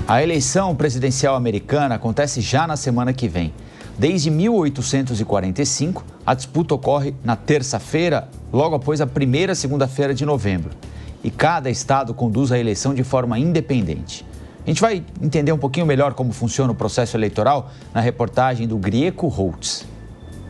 A eleição presidencial americana acontece já na semana que vem. Desde 1845, a disputa ocorre na terça-feira, logo após a primeira segunda-feira de novembro. E cada estado conduz a eleição de forma independente. A gente vai entender um pouquinho melhor como funciona o processo eleitoral na reportagem do Grieco Holtz.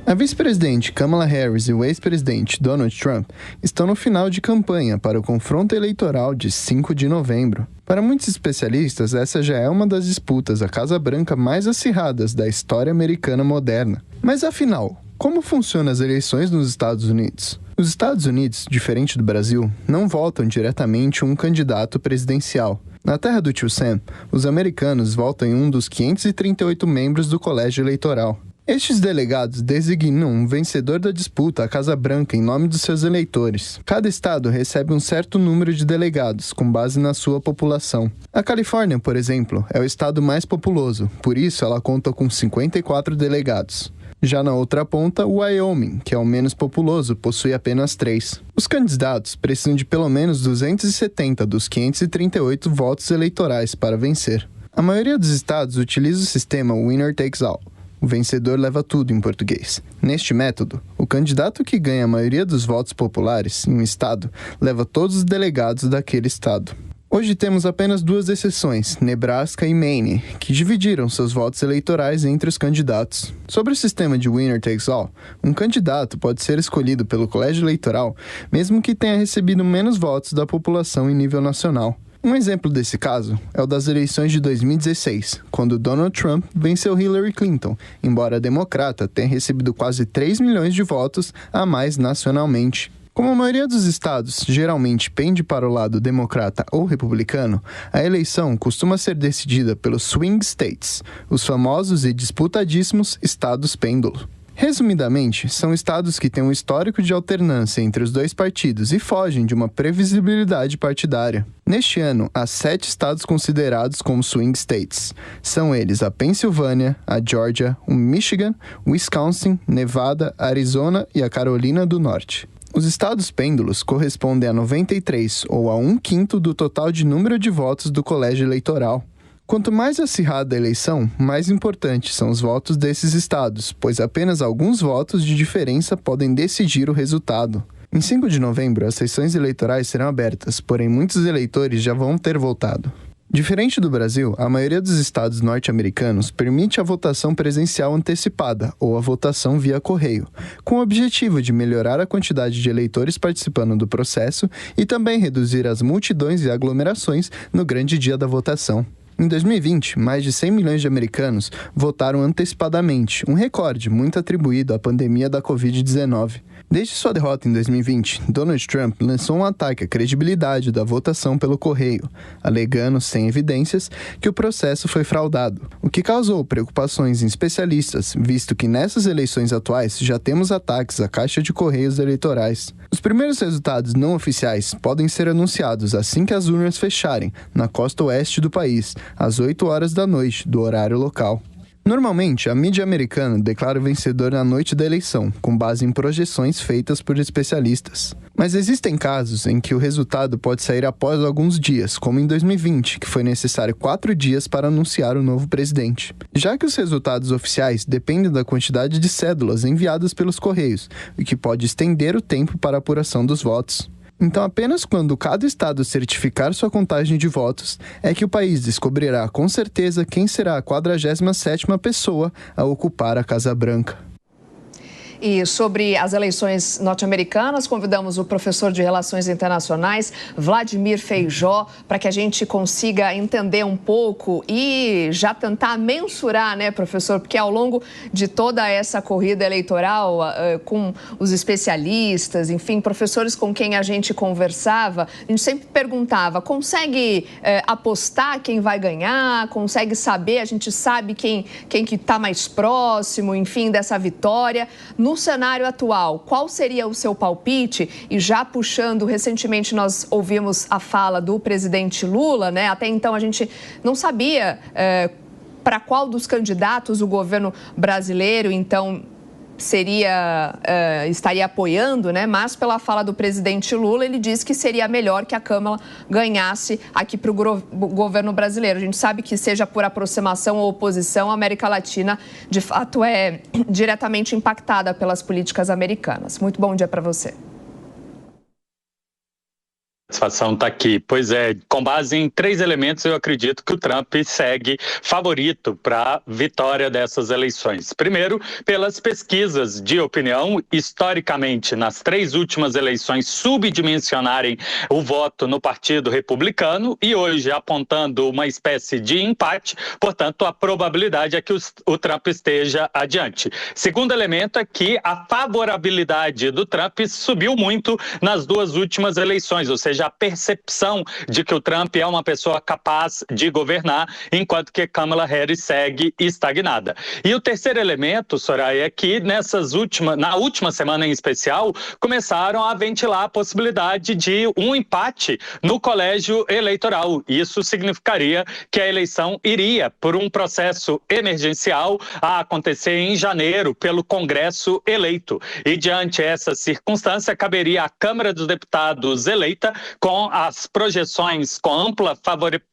A vice-presidente Kamala Harris e o ex-presidente Donald Trump estão no final de campanha para o confronto eleitoral de 5 de novembro. Para muitos especialistas, essa já é uma das disputas à Casa Branca mais acirradas da história americana moderna. Mas afinal, como funcionam as eleições nos Estados Unidos? Os Estados Unidos, diferente do Brasil, não votam diretamente um candidato presidencial. Na terra do tio Sam, os americanos votam em um dos 538 membros do colégio eleitoral. Estes delegados designam um vencedor da disputa à Casa Branca em nome dos seus eleitores. Cada estado recebe um certo número de delegados, com base na sua população. A Califórnia, por exemplo, é o estado mais populoso, por isso ela conta com 54 delegados. Já na outra ponta, o Wyoming, que é o menos populoso, possui apenas 3. Os candidatos precisam de pelo menos 270 dos 538 votos eleitorais para vencer. A maioria dos estados utiliza o sistema Winner Takes All. O vencedor leva tudo em português. Neste método, o candidato que ganha a maioria dos votos populares em um estado leva todos os delegados daquele estado. Hoje temos apenas 2 exceções, Nebraska e Maine, que dividiram seus votos eleitorais entre os candidatos. Sobre o sistema de Winner Takes All, um candidato pode ser escolhido pelo colégio eleitoral, mesmo que tenha recebido menos votos da população em nível nacional. Um exemplo desse caso é o das eleições de 2016, quando Donald Trump venceu Hillary Clinton, embora a democrata tenha recebido quase 3 milhões de votos a mais nacionalmente. Como a maioria dos estados geralmente pende para o lado democrata ou republicano, a eleição costuma ser decidida pelos swing states, os famosos e disputadíssimos estados pêndulo. Resumidamente, são estados que têm um histórico de alternância entre os dois partidos e fogem de uma previsibilidade partidária. Neste ano, há 7 estados considerados como swing states. São eles a Pensilvânia, a Georgia, o Michigan, o Wisconsin, Nevada, Arizona e a Carolina do Norte. Os estados pêndulos correspondem a 93 ou a 1/5 do total de número de votos do colégio eleitoral. Quanto mais acirrada a eleição, mais importantes são os votos desses estados, pois apenas alguns votos de diferença podem decidir o resultado. Em 5 de novembro, as sessões eleitorais serão abertas, porém muitos eleitores já vão ter votado. Diferente do Brasil, a maioria dos estados norte-americanos permite a votação presencial antecipada ou a votação via correio, com o objetivo de melhorar a quantidade de eleitores participando do processo e também reduzir as multidões e aglomerações no grande dia da votação. Em 2020, mais de 100 milhões de americanos votaram antecipadamente, um recorde muito atribuído à pandemia da Covid-19. Desde sua derrota em 2020, Donald Trump lançou um ataque à credibilidade da votação pelo correio, alegando, sem evidências, que o processo foi fraudado, o que causou preocupações em especialistas, visto que nessas eleições atuais já temos ataques à caixa de correios eleitorais. Os primeiros resultados não oficiais podem ser anunciados assim que as urnas fecharem, na costa oeste do país, às 8 horas da noite, do horário local. Normalmente, a mídia americana declara o vencedor na noite da eleição, com base em projeções feitas por especialistas. Mas existem casos em que o resultado pode sair após alguns dias, como em 2020, que foi necessário 4 dias para anunciar o novo presidente. Já que os resultados oficiais dependem da quantidade de cédulas enviadas pelos correios, o que pode estender o tempo para a apuração dos votos. Então, apenas quando cada estado certificar sua contagem de votos, é que o país descobrirá com certeza quem será a 47ª pessoa a ocupar a Casa Branca. E sobre as eleições norte-americanas, convidamos o professor de Relações Internacionais, Vladimir Feijó, para que a gente consiga entender um pouco e já tentar mensurar, né, professor? Porque ao longo de toda essa corrida eleitoral, com os especialistas, enfim, professores com quem a gente conversava, a gente sempre perguntava, consegue apostar quem vai ganhar? Consegue saber? A gente sabe quem que está mais próximo, enfim, dessa vitória. No cenário atual, qual seria o seu palpite? E já puxando, recentemente nós ouvimos a fala do presidente Lula, né? Até então a gente não sabia para qual dos candidatos o governo brasileiro, então, estaria apoiando, né? Mas pela fala do presidente Lula, ele disse que seria melhor que a Câmara ganhasse aqui para o governo brasileiro. A gente sabe que seja por aproximação ou oposição, a América Latina, de fato, é diretamente impactada pelas políticas americanas. Muito bom dia para você. A satisfação está aqui. Pois é, com base em 3 elementos, eu acredito que o Trump segue favorito para a vitória dessas eleições. Primeiro, pelas pesquisas de opinião, historicamente, nas 3 últimas eleições, subdimensionarem o voto no Partido Republicano e hoje apontando uma espécie de empate, portanto, a probabilidade é que o Trump esteja adiante. Segundo elemento é que a favorabilidade do Trump subiu muito nas 2 últimas eleições, ou seja, a percepção de que o Trump é uma pessoa capaz de governar, enquanto que Kamala Harris segue estagnada. E o terceiro elemento, Soraya, é que na última semana em especial, começaram a ventilar a possibilidade de um empate no colégio eleitoral. Isso significaria que a eleição iria por um processo emergencial a acontecer em janeiro pelo Congresso eleito. E diante essa circunstância, caberia à Câmara dos Deputados eleita, com as projeções com ampla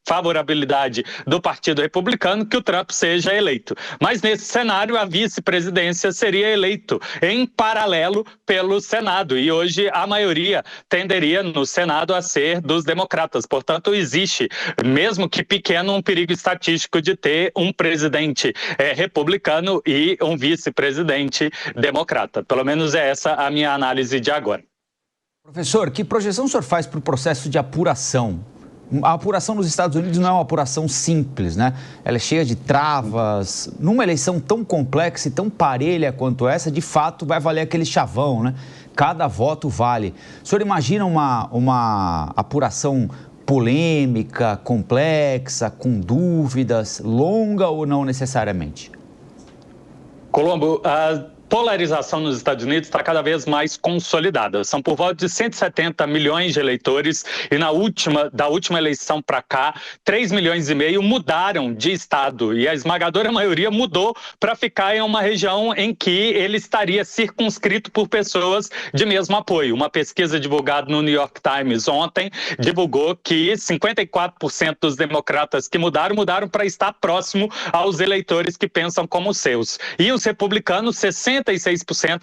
favorabilidade do Partido Republicano, que o Trump seja eleito. Mas nesse cenário, a vice-presidência seria eleito em paralelo pelo Senado. E hoje a maioria tenderia no Senado a ser dos democratas. Portanto, existe, mesmo que pequeno, um perigo estatístico de ter um presidente republicano e um vice-presidente democrata. Pelo menos é essa a minha análise de agora. Professor, que projeção o senhor faz para o processo de apuração? A apuração nos Estados Unidos não é uma apuração simples, né? Ela é cheia de travas. Numa eleição tão complexa e tão parelha quanto essa, de fato, vai valer aquele chavão, né? Cada voto vale. O senhor imagina uma apuração polêmica, complexa, com dúvidas, longa ou não necessariamente? Colombo, polarização nos Estados Unidos está cada vez mais consolidada. São por volta de 170 milhões de eleitores e da última eleição para cá, 3,5 milhões mudaram de estado e a esmagadora maioria mudou para ficar em uma região em que ele estaria circunscrito por pessoas de mesmo apoio. Uma pesquisa divulgada no New York Times ontem divulgou que 54% dos democratas que mudaram para estar próximo aos eleitores que pensam como seus. E os republicanos, 66%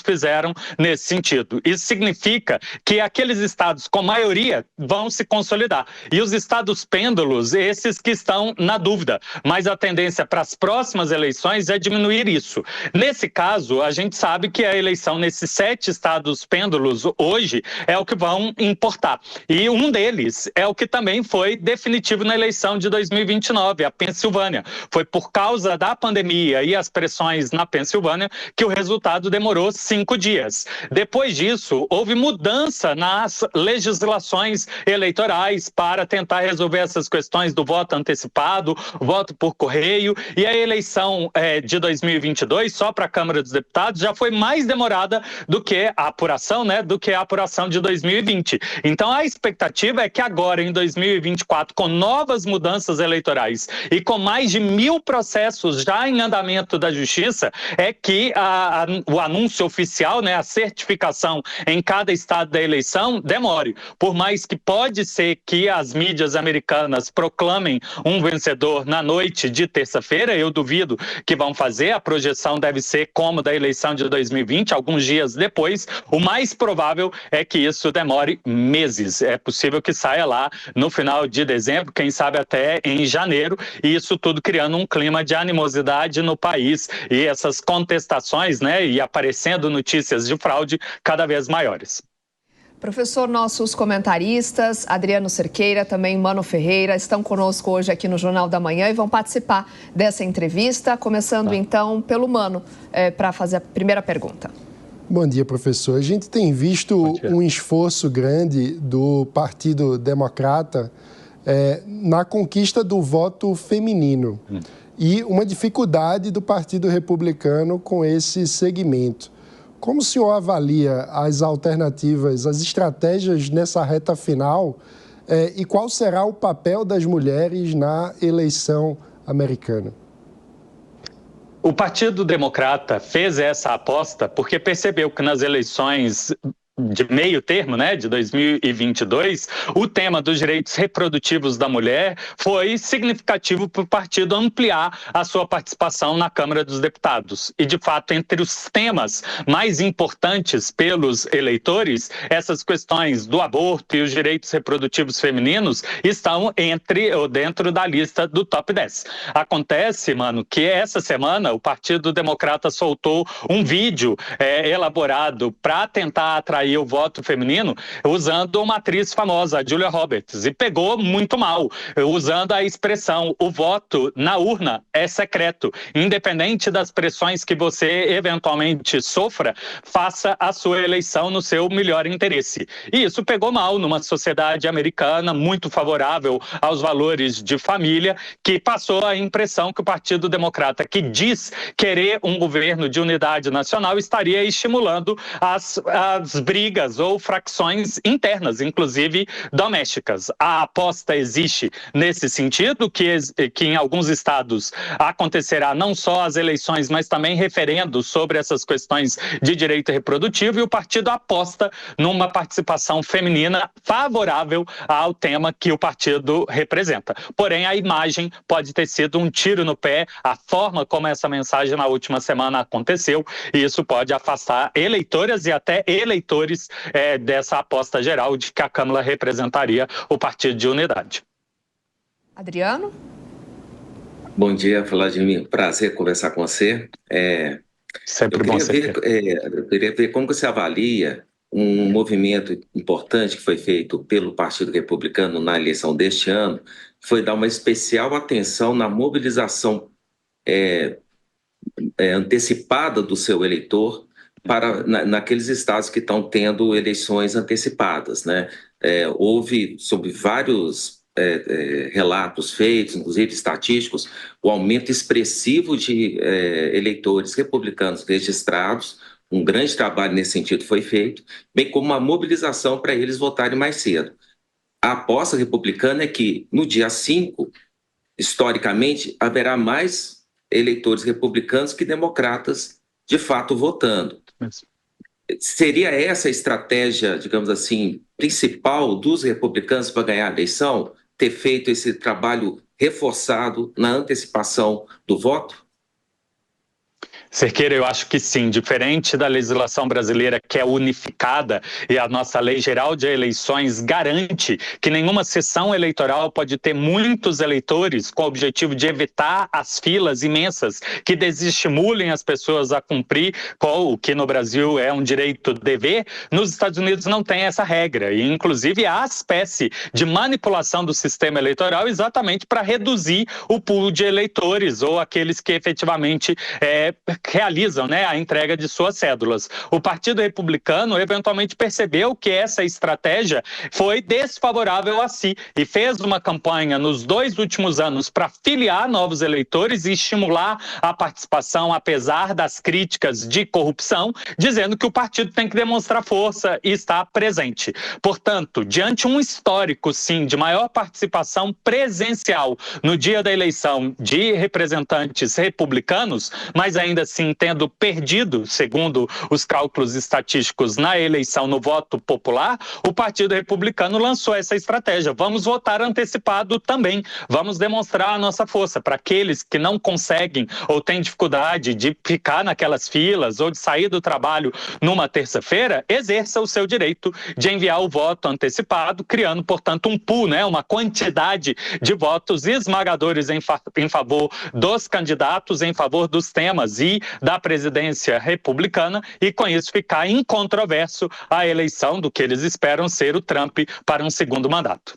fizeram nesse sentido. Isso significa que aqueles estados com maioria vão se consolidar. E os estados pêndulos, esses que estão na dúvida. Mas a tendência para as próximas eleições é diminuir isso. Nesse caso, a gente sabe que a eleição nesses 7 estados pêndulos hoje é o que vão importar. E um deles é o que também foi definitivo na eleição de 2029, a Pensilvânia. Foi por causa da pandemia e as pressões na Pensilvânia que o resultado demorou 5 dias. Depois disso, houve mudança nas legislações eleitorais para tentar resolver essas questões do voto antecipado, voto por correio, e a eleição de 2022, só para a Câmara dos Deputados, já foi mais demorada do que a apuração, né, do que a apuração de 2020. Então, a expectativa é que agora, em 2024, com novas mudanças eleitorais e com mais de 1.000 processos já em andamento da Justiça, é que o anúncio oficial, né, a certificação em cada estado da eleição demore. Por mais que pode ser que as mídias americanas proclamem um vencedor na noite de terça-feira, eu duvido que vão fazer, a projeção deve ser como da eleição de 2020, alguns dias depois. O mais provável é que isso demore meses. É possível que saia lá no final de dezembro, quem sabe até em janeiro, e isso tudo criando um clima de animosidade no país e essas contestações, né, e aparecendo notícias de fraude cada vez maiores. Professor, nossos comentaristas, Adriano Cerqueira, também Mano Ferreira, estão conosco hoje aqui no Jornal da Manhã e vão participar dessa entrevista, começando então pelo Mano, para fazer a primeira pergunta. Bom dia, professor. A gente tem visto um esforço grande do Partido Democrata na conquista do voto feminino e uma dificuldade do Partido Republicano com esse segmento. Como o senhor avalia as alternativas, as estratégias nessa reta final e qual será o papel das mulheres na eleição americana? O Partido Democrata fez essa aposta porque percebeu que nas eleições de meio termo, né, de 2022, o tema dos direitos reprodutivos da mulher foi significativo para o partido ampliar a sua participação na Câmara dos Deputados. E, de fato, entre os temas mais importantes pelos eleitores, essas questões do aborto e os direitos reprodutivos femininos estão entre ou dentro da lista do top 10. Acontece, mano, que essa semana o Partido Democrata soltou um vídeo elaborado para tentar atrair o voto feminino usando uma atriz famosa, a Julia Roberts, e pegou muito mal, usando a expressão: o voto na urna é secreto, independente das pressões que você eventualmente sofra, faça a sua eleição no seu melhor interesse. E isso pegou mal numa sociedade americana muito favorável aos valores de família, que passou a impressão que o Partido Democrata, que diz querer um governo de unidade nacional, estaria estimulando as brigas ou fracções internas, inclusive domésticas. A aposta existe nesse sentido, que em alguns estados acontecerá não só as eleições, mas também referendos sobre essas questões de direito reprodutivo, e o partido aposta numa participação feminina favorável ao tema que o partido representa. Porém, a imagem pode ter sido um tiro no pé, a forma como essa mensagem na última semana aconteceu, e isso pode afastar eleitoras e até eleitores dessa aposta geral de que a Câmara representaria o Partido de Unidade. Adriano? Bom dia, Vladimir. Prazer conversar com você. Sempre bom ser. Eu queria ver como você avalia um movimento importante que foi feito pelo Partido Republicano na eleição deste ano, que foi dar uma especial atenção na mobilização antecipada do seu eleitor naqueles estados que estão tendo eleições antecipadas, né? Houve, sobre vários relatos feitos, inclusive estatísticos, o aumento expressivo de eleitores republicanos registrados. Um grande trabalho nesse sentido foi feito, bem como uma mobilização para eles votarem mais cedo. A aposta republicana é que, no dia 5, historicamente, haverá mais eleitores republicanos que democratas, de fato, votando. Seria essa a estratégia, digamos assim, principal dos republicanos para ganhar a eleição? Ter feito esse trabalho reforçado na antecipação do voto? Cerqueira, eu acho que sim. Diferente da legislação brasileira, que é unificada, e a nossa Lei Geral de Eleições garante que nenhuma sessão eleitoral pode ter muitos eleitores, com o objetivo de evitar as filas imensas que desestimulem as pessoas a cumprir o que no Brasil é um direito-dever. Nos Estados Unidos não tem essa regra, e inclusive há espécie de manipulação do sistema eleitoral exatamente para reduzir o pool de eleitores ou aqueles que efetivamente realizam, né, a entrega de suas cédulas. O Partido Republicano eventualmente percebeu que essa estratégia foi desfavorável a si e fez uma campanha nos 2 últimos anos para filiar novos eleitores e estimular a participação, apesar das críticas de corrupção, dizendo que o partido tem que demonstrar força e estar presente. Portanto, diante um histórico, sim, de maior participação presencial no dia da eleição de representantes republicanos, mas ainda assim tendo perdido, segundo os cálculos estatísticos, na eleição no voto popular, o Partido Republicano lançou essa estratégia. Vamos votar antecipado também. Vamos demonstrar a nossa força para aqueles que não conseguem ou têm dificuldade de ficar naquelas filas ou de sair do trabalho numa terça-feira, exerça o seu direito de enviar o voto antecipado, criando, portanto, um pool, né, uma quantidade de votos esmagadores em favor dos candidatos, em favor dos temas e da presidência republicana, e com isso ficar incontroverso a eleição do que eles esperam ser o Trump para um segundo mandato.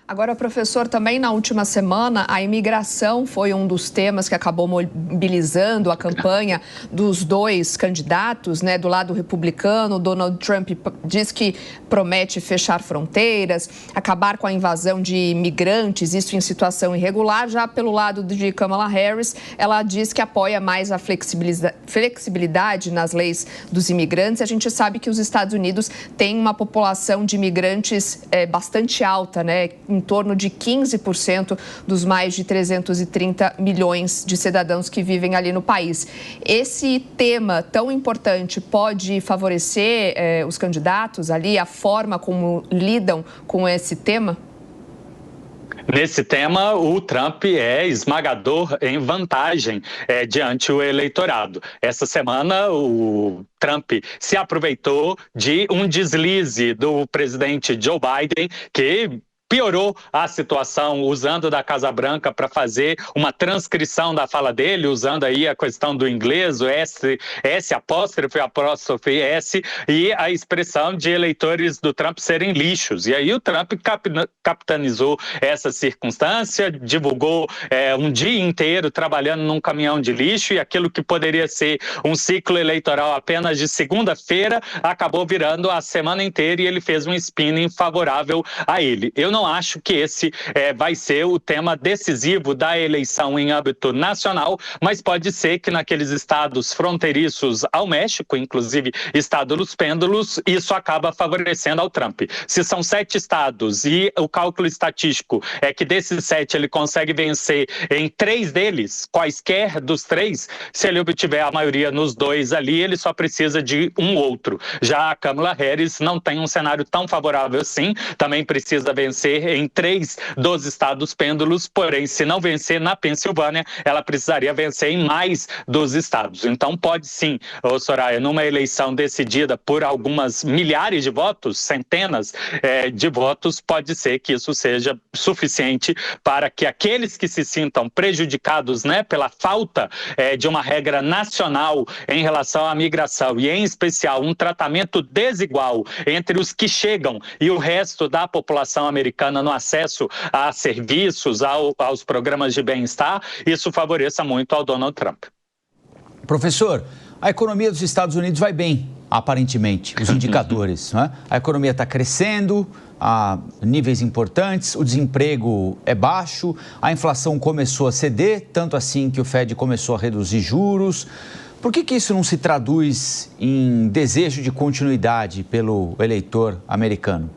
Agora, professor, também na última semana, a imigração foi um dos temas que acabou mobilizando a campanha dos 2 candidatos, né? Do lado republicano, Donald Trump diz que promete fechar fronteiras, acabar com a invasão de imigrantes, isso em situação irregular. Já pelo lado de Kamala Harris, ela diz que apoia mais a flexibilidade nas leis dos imigrantes. A gente sabe que os Estados Unidos têm uma população de imigrantes bastante alta, né? Em torno de 15% dos mais de 330 milhões de cidadãos que vivem ali no país. Esse tema tão importante pode favorecer os candidatos ali, a forma como lidam com esse tema? Nesse tema, o Trump é esmagador em vantagem diante o eleitorado. Essa semana, o Trump se aproveitou de um deslize do presidente Joe Biden, que piorou a situação usando da Casa Branca para fazer uma transcrição da fala dele, usando aí a questão do inglês, o S apóstrofe S, e a expressão de eleitores do Trump serem lixos. E aí o Trump capitanizou essa circunstância, divulgou um dia inteiro trabalhando num caminhão de lixo, e aquilo que poderia ser um ciclo eleitoral apenas de segunda-feira acabou virando a semana inteira, e ele fez um spinning favorável a ele. Eu não acho que esse vai ser o tema decisivo da eleição em âmbito nacional, mas pode ser que naqueles estados fronteiriços ao México, inclusive estado dos pêndulos, isso acaba favorecendo ao Trump. Se são 7 estados e o cálculo estatístico é que desses 7 ele consegue vencer em 3 deles, quaisquer dos 3, se ele obtiver a maioria nos 2 ali, ele só precisa de um outro. Já a Kamala Harris não tem um cenário tão favorável assim, também precisa vencer em 3 dos estados pêndulos, porém, se não vencer na Pensilvânia, ela precisaria vencer em mais dos estados. Então, pode sim, Soraya, numa eleição decidida por algumas milhares de votos, centenas de votos, pode ser que isso seja suficiente para que aqueles que se sintam prejudicados, pela falta de uma regra nacional em relação à migração, e em especial um tratamento desigual entre os que chegam e o resto da população americana no acesso a serviços, aos programas de bem-estar, isso favoreça muito ao Donald Trump. Professor, a economia dos Estados Unidos vai bem, aparentemente, os indicadores, né? A economia está crescendo a níveis importantes, o desemprego é baixo, a inflação começou a ceder, tanto assim que o Fed começou a reduzir juros. Por que isso não se traduz em desejo de continuidade pelo eleitor americano?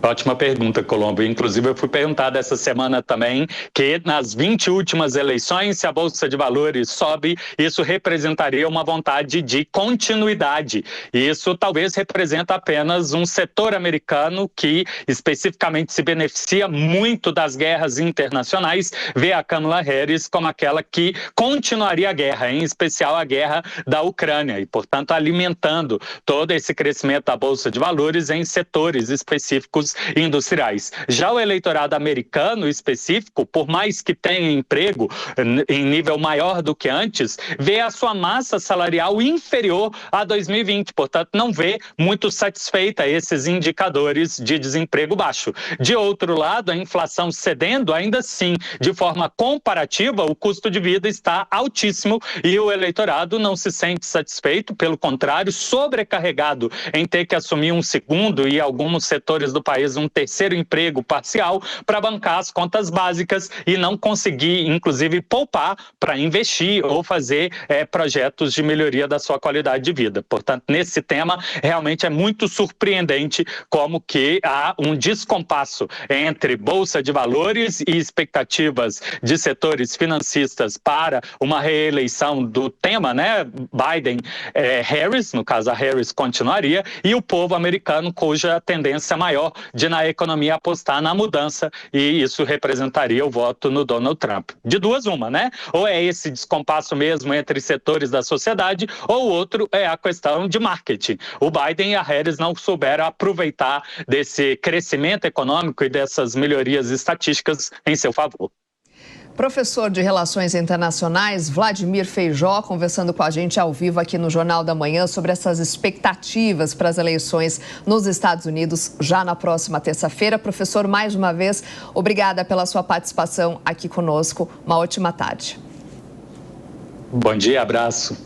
Ótima pergunta, Colombo. Inclusive, eu fui perguntado essa semana também que nas 20 últimas eleições, se a Bolsa de Valores sobe, isso representaria uma vontade de continuidade. E isso talvez representa apenas um setor americano que especificamente se beneficia muito das guerras internacionais, vê a Kamala Harris como aquela que continuaria a guerra, em especial a guerra da Ucrânia, e, portanto, alimentando todo esse crescimento da Bolsa de Valores em setores específicos industriais. Já o eleitorado americano específico, por mais que tenha emprego em nível maior do que antes, vê a sua massa salarial inferior a 2020, portanto não vê muito satisfeita esses indicadores de desemprego baixo. De outro lado, a inflação cedendo, ainda assim, de forma comparativa, o custo de vida está altíssimo e o eleitorado não se sente satisfeito, pelo contrário, sobrecarregado em ter que assumir um segundo e alguns setores do país um terceiro emprego parcial para bancar as contas básicas e não conseguir, inclusive, poupar para investir ou fazer projetos de melhoria da sua qualidade de vida. Portanto, nesse tema, realmente é muito surpreendente como que há um descompasso entre Bolsa de Valores e expectativas de setores financistas para uma reeleição do tema, Biden-Harris, no caso a Harris continuaria, e o povo americano cuja tendência maior de na economia apostar na mudança, e isso representaria o voto no Donald Trump. De duas uma, Ou é esse descompasso mesmo entre setores da sociedade, ou o outro é a questão de marketing. O Biden e a Harris não souberam aproveitar desse crescimento econômico e dessas melhorias estatísticas em seu favor. Professor de Relações Internacionais, Vladimir Feijó, conversando com a gente ao vivo aqui no Jornal da Manhã sobre essas expectativas para as eleições nos Estados Unidos já na próxima terça-feira. Professor, mais uma vez, obrigada pela sua participação aqui conosco. Uma ótima tarde. Bom dia, abraço.